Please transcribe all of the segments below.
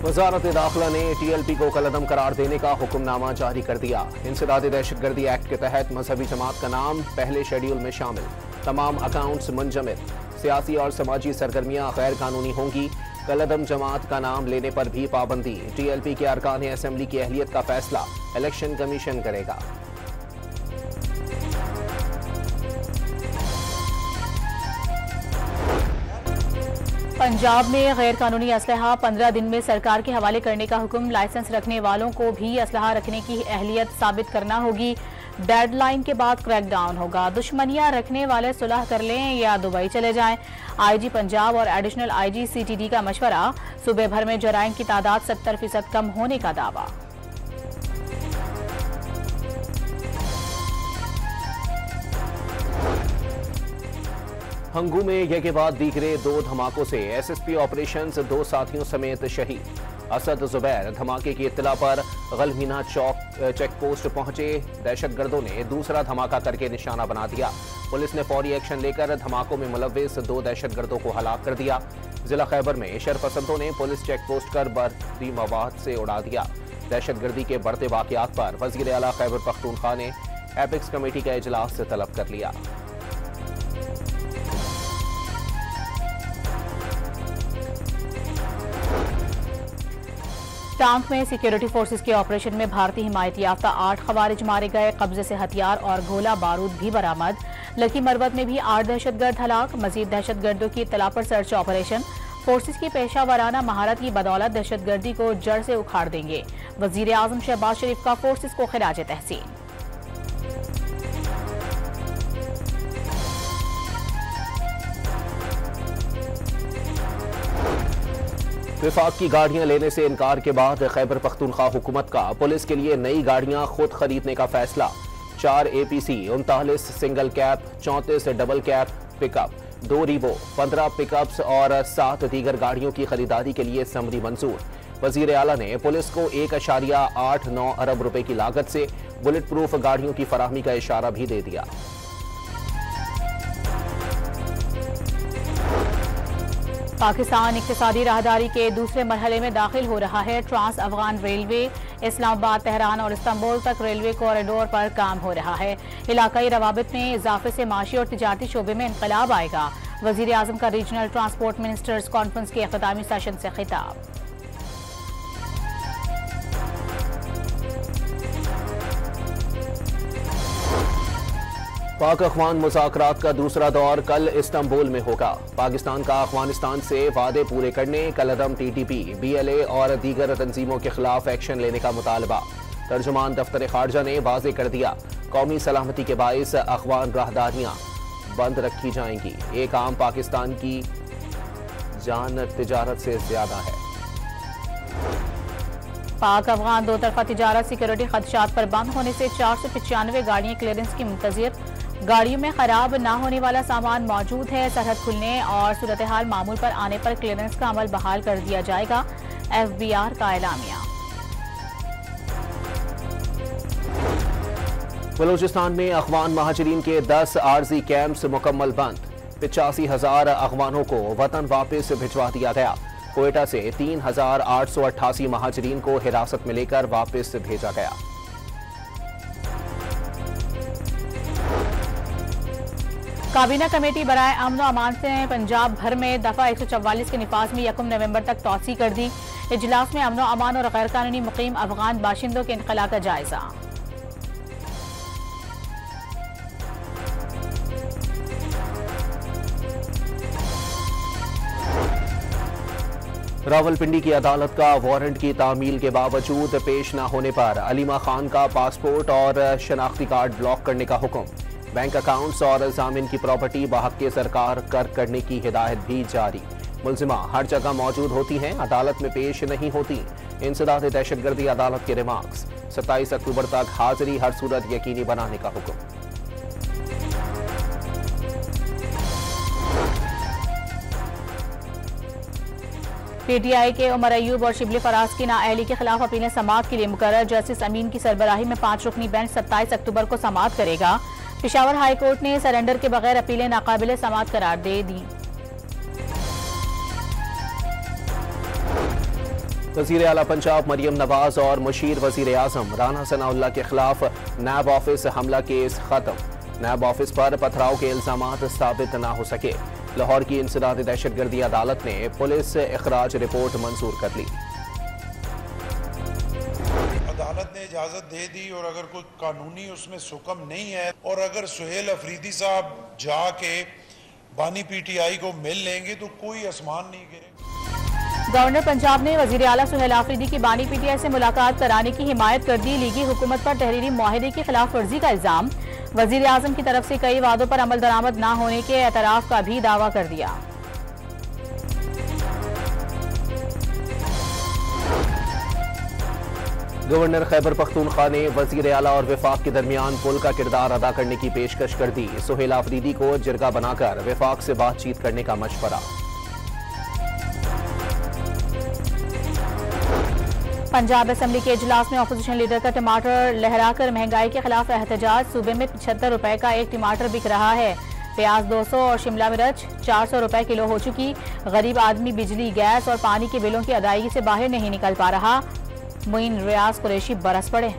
वजारत दाखिला ने TLP को कलअदम करार देने का हुक्मनामा जारी कर दिया। इंसदाद दहशतगर्दी एक्ट के तहत मजहबी जमात का नाम पहले शेड्यूल में शामिल, तमाम अकाउंट्स मुंजमद, सियासी और समाजी सरगर्मियां गैर कानूनी होंगी। कलअदम जमात का नाम लेने पर भी पाबंदी। TLP के अरकान असेंबली की अहलियत का फैसला इलेक्शन कमीशन करेगा। पंजाब में गैर कानूनी असलहा 15 दिन में सरकार के हवाले करने का हुक्म। लाइसेंस रखने वालों को भी असलहा रखने की अहलियत साबित करना होगी। डेडलाइन के बाद क्रैकडाउन होगा। दुश्मनियां रखने वाले सुलह कर लें या दुबई चले जाएं। IG पंजाब और एडिशनल IG CTD का मशवरा। सूबे भर में जराइम की तादाद 70% कम होने का दावा। हंगू में एक के बाद दीगरे 2 धमाकों से SSP ऑपरेशंस 2 साथियों समेत शहीद। असद जुबैर धमाके की इत्तला पर गलमीना चौक चेक पोस्ट पहुंचे दहशतगर्दों ने दूसरा धमाका करके निशाना बना दिया। पुलिस ने फौरी एक्शन लेकर धमाकों में मुलव्विस 2 दहशतगर्दों को हलाक कर दिया। जिला खैबर में शरपसंदों ने पुलिस चेक पोस्ट कर बर्फी मवाद से उड़ा दिया। दहशतगर्दी के बढ़ते वाकयात पर वजीर आला खैबर पख्तूनख्वा ने एपिक्स कमेटी का इजलास तलब कर लिया। टांक में सिक्योरिटी फोर्सेस के ऑपरेशन में भारतीय हिमायत याफ्ता 8 खवारिज मारे गए। कब्जे से हथियार और गोला बारूद भी बरामद। लकी मरवत में भी 8 दहशतगर्द हलाक। मजीद दहशतगर्दों की इत्तला पर सर्च ऑपरेशन। फोर्सेस की पेशा वाराना महारत की बदौलत दहशतगर्दी को जड़ से उखाड़ देंगे। वजीर आजम शहबाज शरीफ का फोर्सेस को खिराज तहसीन। विफाक की गाड़ियां लेने से इनकार के बाद खैबर पख्तूनख्वा हुकूमत का पुलिस के लिए नई गाड़ियां खुद खरीदने का फैसला। 4 APC, 39 single cap, 34 double cap pickup, 2 Revo, 15 pickups और 7 दीगर गाड़ियों की खरीदारी के लिए समरी मंजूर। वजीर आला ने पुलिस को 1.89 अरब रुपए की लागत से बुलेट प्रूफ गाड़ियों की फराहमी का इशारा भी दे दिया। पाकिस्तान इक्तिसादी राहदारी के दूसरे मरहले में दाखिल हो रहा है। Trans Afghan railway Islamabad, Tehran और इस्तांबुल तक रेलवे कॉरिडोर पर काम हो रहा है। इलाकाई रवाबित में इजाफे से माशी और तिजारती शोबे में इनकलाब आएगा। वजीर आजम का रीजनल ट्रांसपोर्ट मिनिस्टर्स कॉन्फ्रेंस के अख्तामी सेशन से खिताब। पाक अफगान मुज़ाकरात का दूसरा दौर कल इस्तांबुल में होगा। पाकिस्तान का अफगानिस्तान से वादे पूरे करने, कलअदम TTP, BLA और दीगर तंजीमों के खिलाफ एक्शन लेने का मुतालबा। तर्जुमान दफ्तर खारजा ने वाजे कर दिया, कौमी सलामती के बाइस अफगान राहदारियां बंद रखी जाएंगी। एक आम पाकिस्तान की जान तिजारत से ज्यादा है। पाक अफगान दो तरफा तिजारत सिक्योरिटी खदशात पर बंद होने से 495 गाड़ियां क्लियरेंस की मुंतजिर। गाड़ियों में खराब न होने वाला सामान मौजूद है। सरहद खुलने और सूरत हाल मामूल पर आने पर क्लियरेंस का अमल बहाल कर दिया जाएगा। FBR का एलामिया। बलूचिस्तान में अफगान महाजरीन के 10 आर्जी कैंप्स मुकम्मल बंद। 85,000 अफगानों को वतन वापस भिजवा दिया गया। कोयटा से 3,888 महाजरीन को हिरासत में लेकर वापस भेजा गया। काबीना कमेटी बराए अमन और अमान से पंजाब भर में दफा 144 के निफाज में 1 नवंबर तक तौसी कर दी। इजलास में अमन और अमान और गैर कानूनी मुकीम अफगान बाशिंदों के इनखला का जायजा। रावलपिंडी की अदालत का वारंट की तामील के बावजूद पेश न होने पर अलीमा खान का पासपोर्ट और शनाख्ती कार्ड ब्लॉक करने का हुक्म। बैंक अकाउंट्स और जामिन की प्रॉपर्टी बहक के सरकार कर करने की हिदायत भी जारी। मुलजिमा हर जगह मौजूद होती हैं, अदालत में पेश नहीं होती। इंसदाद दहशतगर्दी अदालत के रिमार्क्स। 27 अक्टूबर तक हाजिरी हर सूरत यकीनी बनाने का हुक्म। PTI के उमर अयूब और शिबली फराज की नाअहली के खिलाफ अपीलें समाअत के लिए मुकर्रर। जस्टिस अमीन की सरबराही में 5 रुकनी बेंच 27 अक्टूबर को समाअत करेगा। पेशावर हाई कोर्ट ने सरेंडर के बगैर अपीलें नाकाबिले समाअत करार दे दी। वजीर आला पंजाब मरियम नवाज और मुशीर वजीर आजम राना सनाउल्लाह के खिलाफ नैब ऑफिस हमला केस खत्म। नैब ऑफिस पर पथराव के इल्जामात साबित न हो सके। लाहौर की इंसदाद दहशतगर्दी अदालत ने पुलिस इखराज रिपोर्ट मंजूर कर ली। अदालत ने इजाजत दे दी और अगर कोई कानूनी उसमें सुकम नहीं है और अगर सुहेल अफरीदी साहब जाके बानी पीटीआई को मिल लेंगे तो कोई आसमान नहीं गिरेगा। गवर्नर पंजाब ने वजीर आला सुहेल आफरीदी की बानी पीटीआई से मुलाकात कराने की हिमायत कर दी। लीगी हुकूमत पर तहरीरी मुआहदे की खिलाफ वर्जी का इल्जाम। वजीर आजम की तरफ से कई वादों पर अमल दरामद न होने के एतराफ का भी दावा कर दिया। गवर्नर खैबर पख्तूनख्वा ने वजीर आला और विफाक के दरमियान पुल का किरदार अदा करने की पेशकश कर दी। सुहेल आफरीदी को जिरगा बनाकर विफाक से बातचीत करने का मशवरा। पंजाब असेंबली के इजलास में अपोजिशन लीडर का टमाटर लहराकर महंगाई के खिलाफ एहतजाज। सूबे में 75 रुपए का एक टमाटर बिक रहा है। प्याज 200 और शिमला मिर्च 400 रुपए किलो हो चुकी। गरीब आदमी बिजली, गैस और पानी के बिलों की अदायगी से बाहर नहीं निकल पा रहा। मुइन रियाज कुरैशी बरस पड़े।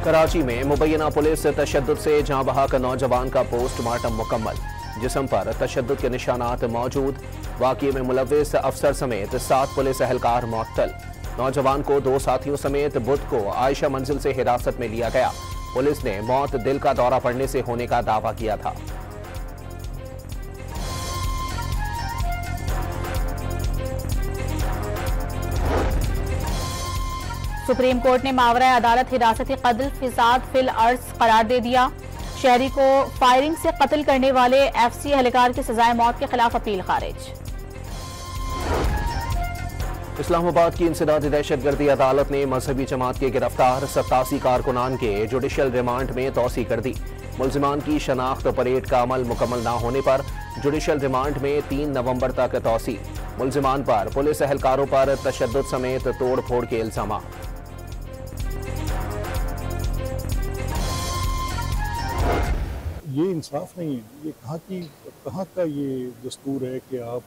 कराची में मुबैना पुलिस तशद्दुद से जाँ बहक नौजवान का पोस्टमार्टम मुकम्मल। जिस्म पर तशद्दुद के निशानात मौजूद। वाक़ये में मुलव्विस अफसर समेत 7 पुलिस एहलकार मुअत्तल। नौजवान को 2 साथियों समेत बुध को आयशा मंजिल से हिरासत में लिया गया। पुलिस ने मौत दिल का दौरा पड़ने से होने का दावा किया था। सुप्रीम कोर्ट ने मावरा अदालत हिरासती कत्ल फिसाद फिल अर्ज करार दे दिया। शहरी को फायरिंग से कत्ल करने वाले एफसी एहलकार की सजाए मौत के खिलाफ अपील खारिज। इस्लामाबाद की इंसदादी दहशतगर्दी अदालत ने मजहबी जमात के गिरफ्तार 87 कारकुनान के जुडिशल रिमांड में तौसी कर दी। मुल्जिमान की शनाख्त परेड का अमल मुकम्मल न होने पर जुडिशल रिमांड में 3 नवंबर तक तौसी। मुल्जिमान पर पुलिस एहलकारों पर तशद्दुद समेत तोड़ फोड़ के इल्जाम। ये इंसाफ नहीं है। ये कहाँ का ये दस्तूर है कि आप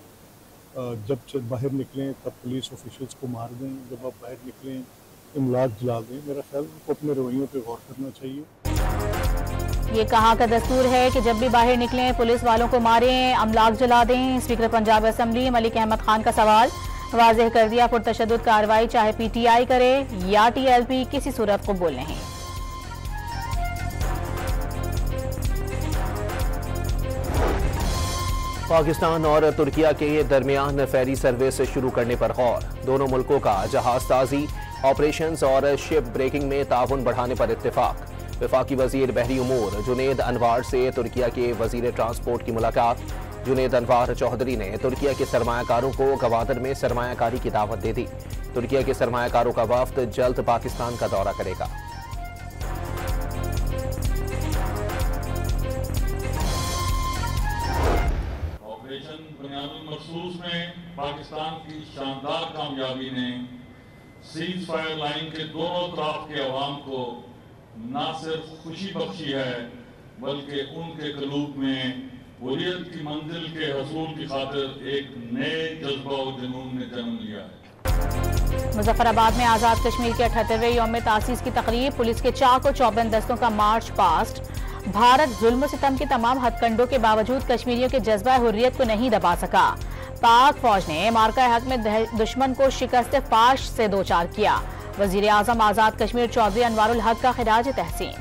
जब बाहर निकलें तब पुलिस ऑफिशियल्स को मार दें, जब आप बाहर निकलें इमलाक जला दें। मेरा ख्याल को अपने रवैयों पे गौर करना चाहिए। ये कहाँ का दस्तूर है कि जब भी बाहर निकलें पुलिस वालों को मारें, अमलाक जला दें। स्पीकर पंजाब असेंबली मलिक अहमद खान का सवाल। वाज़ेह कर दिया पुरतशद्दुद कार्रवाई चाहे पीटीआई करे या टीएलपी किसी सूरत कबूल नहीं। पाकिस्तान और तुर्किया के दरमियान फेरी सर्विस शुरू करने पर गौर। दोनों मुल्कों का जहाजसाजी, ऑपरेशंस और शिप ब्रेकिंग में ताउन बढ़ाने पर इत्तेफाक। वफाकी वजीर बहरी उमूर जुनेद अनवार से तुर्किया के वजीर ट्रांसपोर्ट की मुलाकात। जुनेद अनवार चौधरी ने तुर्किया के सरमायाकारों को गवादर में सरमायाकारी की दावत दे दी। तुर्किया के सरमायाकारों का वफ्द जल्द पाकिस्तान का दौरा करेगा। बुनियादी मखसूस में पाकिस्तान की शानदार कामयाबी ने सीज फायर लाइन के दोनों तरफ के अवाम को न सिर्फ खुशी बख्शी है बल्कि उनके कलूब में हुर्रियत की मंजिल के हसूल की खातिर एक नए जज्बा और जुनून ने जन्म लिया है। मुजफ्फराबाद में आज़ाद कश्मीर के 78वें यौम तासीस की तकरीब। पुलिस के चाक और चौबंद दस्तों का मार्च पास्ट। भारत जुल्म सितम के तमाम हथकंडों के बावजूद कश्मीरियों के जज्बा हुर्रियत को नहीं दबा सका। पाक फौज ने मार्का हक में दुश्मन को शिकस्त फाश से दो चार किया। वजीर आजम आजाद कश्मीर चौधरी अनवारुल हक का खिराज तहसीन।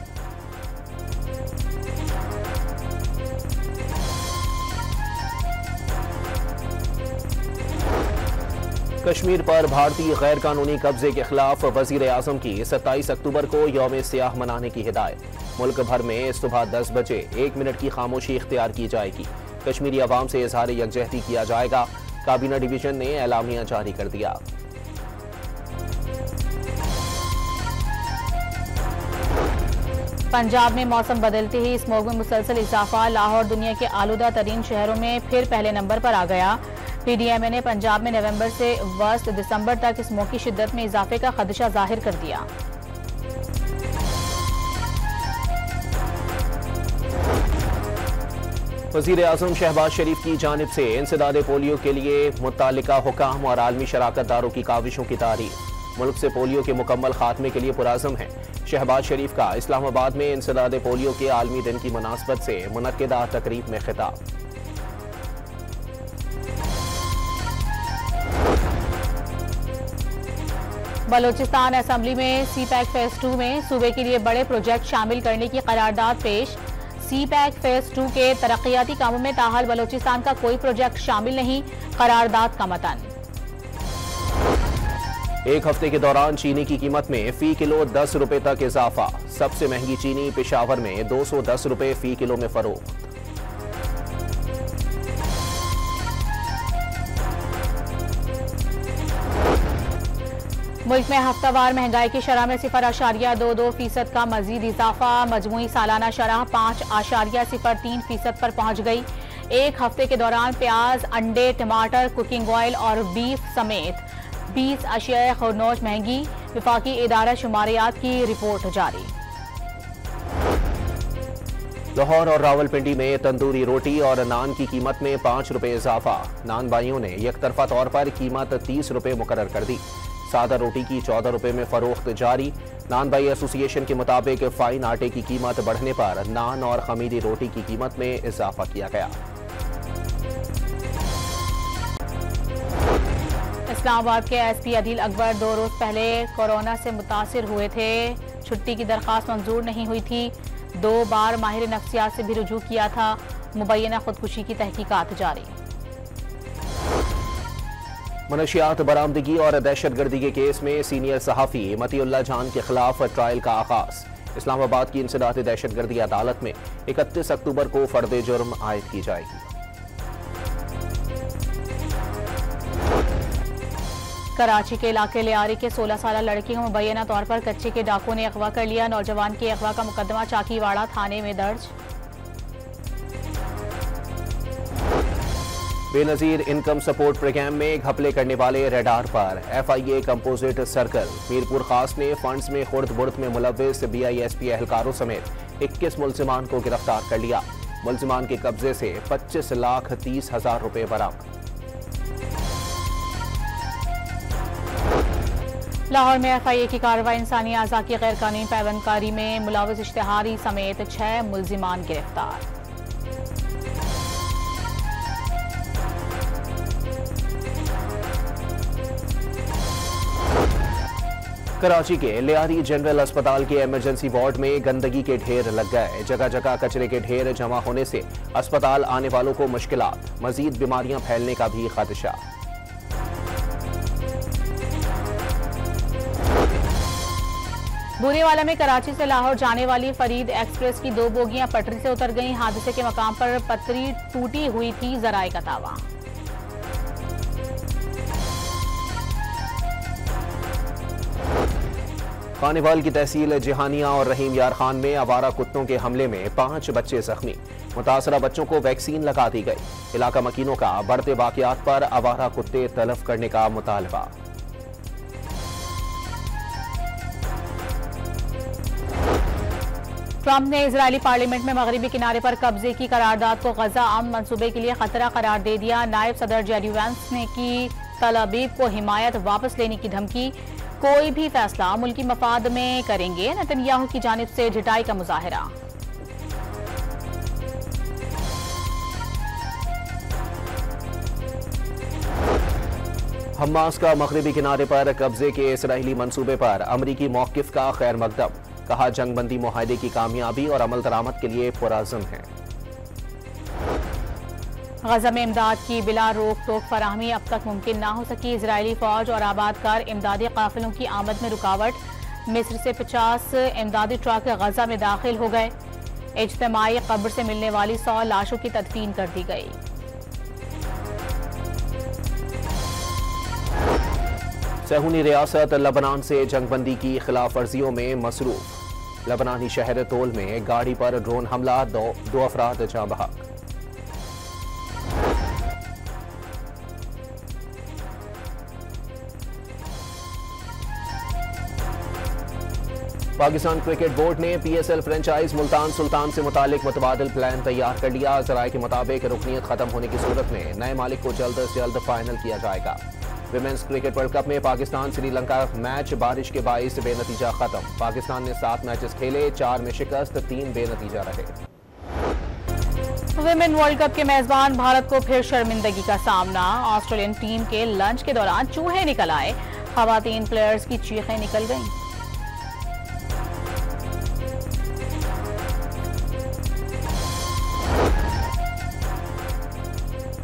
कश्मीर पर भारतीय गैर कानूनी कब्जे के खिलाफ वजीर आजम की 27 अक्टूबर को यौम सियाह मनाने की हिदायत। मुल्क भर में सुबह 10 बजे 1 मिनट की खामोशी इख्तियार की जाएगी। कश्मीरी अवाम से इजहार यकजहती किया जाएगा। काबीना डिवीजन ने एलामिया जारी कर दिया। पंजाब में मौसम बदलते ही स्मोग में मुसलसल इजाफा। लाहौर दुनिया के आलूदा तरीन शहरों में फिर पहले नंबर पर आ गया। पीडीएमए ने पंजाब में नवंबर से वर्स्ट दिसंबर तक स्मोग की शिद्दत में इजाफे का खदशा जाहिर कर दिया। वज़ीर आज़म शहबाज शरीफ की जानिब से इंसदादे पोलियो के लिए मुत्तालिका हुकाम और आलमी शराकतदारों की काविशों की तारीफ। मुल्क से पोलियो के मुकम्मल खात्मे के लिए पुराज़म है। शहबाज शरीफ का इस्लामाबाद में इंसदादे पोलियो के आलमी दिन की मुनासबत से मुनक्किदा तकरीब में खिताब। बलोचिस्तान असेंबली में सीपैक फेज 2 में सूबे के लिए बड़े प्रोजेक्ट शामिल करने की करारदाद पेश। सीपैक फेज 2 के तरक्याती कामों में ताहाल बलोचिस्तान का कोई प्रोजेक्ट शामिल नहीं, करारदाद का मतन। एक हफ्ते के दौरान चीनी की कीमत में फी किलो 10 रुपए तक इजाफा। सबसे महंगी चीनी पेशावर में 210 रुपए फी किलो में फरोख्त। मुल्क में हफ्तावार महंगाई की शरह में 0.22% का मजीद इजाफा। मजमूई सालाना शरह 5.03% पर पहुंच गई। एक हफ्ते के दौरान प्याज, अंडे, टमाटर, कुकिंग ऑयल और बीफ समेत 20 अशिया खुरनोश महंगी। विफाकी इदारा शुमारियात की रिपोर्ट जारी। लाहौर और रावलपिंडी में तंदूरी रोटी और नान की कीमत में 5 रुपए इजाफा। नान बाइयों ने यकतरफा तौर पर कीमत 30 रुपए मुकर्रर कर दी। सादा रोटी की 14 रुपए में फरोख्त जारी। नान बाई एसोसिएशन के मुताबिक फाइन आटे की कीमत बढ़ने पर नान और खमीरी रोटी की कीमत में इजाफा किया गया। इस्लामाबाद के एसपी अदील अकबर 2 रोज पहले कोरोना से मुतासिर हुए थे। छुट्टी की दरख्वास्त मंजूर नहीं हुई थी। 2 बार माहिर नफ्सियात से भी रुजू किया था। मुबैना खुदकुशी की तहकीकात जारी। मनशियात बरामदगी और दहशतगर्दी के केस में सीनियर सहाफ़ी मतीउल्लाह जान के खिलाफ ट्रायल का आगाज। इस्लामाबाद की इंसदाद दहशतगर्दी अदालत में 31 अक्टूबर को फर्द जुर्म आयद की जाएगी। कराची के इलाके लियारी के 16 साल लड़की को मुबैना तौर पर कच्चे के डाकुओं ने अगवा कर लिया। नौजवान के अगवा का मुकदमा चाकीवाड़ा थाने में दर्ज। बेनजीर इनकम सपोर्ट प्रोग्राम में घपले करने वाले रेडार पर FIA कंपोजिट सर्कल। मीरपुर खास ने फंड्स में खुर्द बुर्द में मुलव्विस BISP एहलकारों समेत 21 मुलजिमान को गिरफ्तार कर लिया। मुलजिमान के कब्जे से 25,30,000 रुपए बरामद। लाहौर में FIA की कार्रवाई। इंसानी आज़ा की गैर कानूनी पैबंदकारी में मुलव्विस इश्तिहारी समेत 6 मुलजिमान गिरफ्तार। कराची के लियारी जनरल अस्पताल के इमरजेंसी वार्ड में गंदगी के ढेर लग गए। जगह जगह कचरे के ढेर जमा होने से अस्पताल आने वालों को मुश्किलात। मजीद बीमारियां फैलने का भी खदशा। बूरीवाला में कराची से लाहौर जाने वाली फरीद एक्सप्रेस की 2 बोगियां पटरी से उतर गईं। हादसे के मकाम पर पटरी टूटी हुई थी, जराए का दावा। खानेवाल की तहसील जिहानिया और रहीम यार खान में आवारा कुत्तों के हमले में 5 बच्चे जख्मी। मुतासरा बच्चों को वैक्सीन लगा दी गई। इलाका मकीनों का बढ़ते वाकयात पर आवारा कुत्ते तलफ करने का मुतालबा। ट्रंप ने इजरायली पार्लियामेंट में मगरबी किनारे पर कब्जे की करारदाद को गजा अमन मंसूबे के लिए खतरा करार दे दिया। नायब सदर जेडी वैंस ने की तलाबीब को हिमायत वापस लेने की धमकी। कोई भी फैसला मुल्की मफाद में करेंगे। नेतन्याहू की जानिब से ढिठाई का मुजाहिरा। हमास का मगरबी किनारे पर कब्जे के इसराइली मंसूबे पर अमरीकी मौकिफ का खैर मकदम। कहा जंगबंदी मुआहदे की कामयाबी और अमल दरामद के लिए पुराज़म है। गजा में इमदाद की बिला रोक टोक फराहमी अब तक मुमकिन ना हो सकी। इजरायली फौज और आबादकार इमदादी काफिलों की आमद में रुकावट। मिस्र से 50 इमदादी ट्रक गजा में दाखिल हो गए। इज्तिमाई कब्र से मिलने वाली 100 लाशों की तदफीन कर दी गई। सहूनी रियासत लबनान से जंगबंदी की खिलाफ वर्जियों में मसरूफ। लबनानी शहर तोल में गाड़ी पर ड्रोन हमला, 2 अफराद जाँ बहक। पाकिस्तान क्रिकेट बोर्ड ने PSL फ्रेंचाइज मुल्तान सुल्तान से मुतालिक मुतबादिल प्लान तैयार कर लिया। ज़राए के मुताबिक रुकनीत खत्म होने की सूरत में नए मालिक को जल्द से जल्द फाइनल किया जाएगा। विमेंस क्रिकेट वर्ल्ड कप में पाकिस्तान श्रीलंका मैच बारिश के बाइस बेनतीजा खत्म। पाकिस्तान ने 7 मैचेस खेले, 4 में शिकस्त, 3 बेनतीजा रहे। विमेन वर्ल्ड कप के मेजबान भारत को फिर शर्मिंदगी का सामना। ऑस्ट्रेलियन टीम के लंच के दौरान चूहे निकल आए, खवातीन प्लेयर्स की चीखें निकल गईं।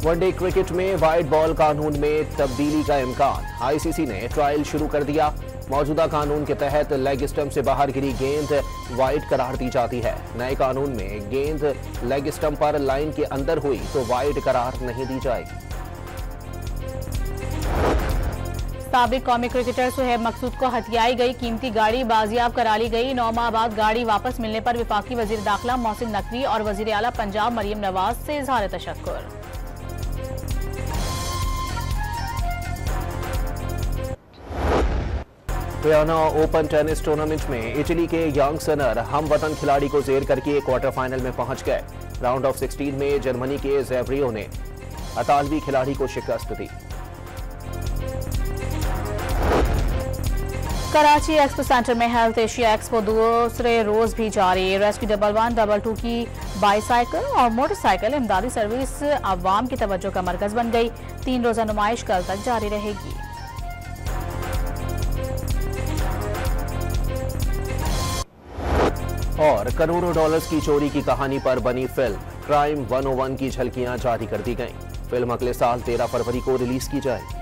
वनडे क्रिकेट में वाइट बॉल कानून में तब्दीली का इम्कान। ICC ने ट्रायल शुरू कर दिया। मौजूदा कानून के तहत लेग स्टंप से बाहर गिरी गेंद वाइड करार दी जाती है। नए कानून में गेंद लेग स्टंप पर लाइन के अंदर हुई तो वाइड करार नहीं दी जाएगी। साबिक कौमी क्रिकेटर सुहेब मकसूद को हथियाई गई कीमती गाड़ी बाजियाब करा ली गई। 9 माह बाद गाड़ी वापस मिलने पर वफाकी वजीर दाखिला मोहसिन नकवी और वजीर आला पंजाब मरियम नवाज से इजहार तशक्कुर। वियना ओपन टेनिस टूर्नामेंट में इटली के यंग सनर हम वतन खिलाड़ी को जेर करके क्वार्टर फाइनल में पहुंच गए। राउंड ऑफ 16 में जर्मनी के ज़ेवरियो ने इतालवी खिलाड़ी को शिकस्त दी। कराची एक्सपो सेंटर में हेल्थ एशिया एक्सपो दूसरे रोज भी जारी। रेस्क्यू 11122 की बाईसाइकिल और मोटरसाइकिल इमदादी सर्विस अवाम की तवज्जो का मरकज बन गई। 3 रोजा नुमाइश कल तक जारी रहेगी। और करोड़ों डॉलर्स की चोरी की कहानी पर बनी फिल्म क्राइम 101 की झलकियां जारी कर दी गईं। फिल्म अगले साल 13 फरवरी को रिलीज की जाएगी।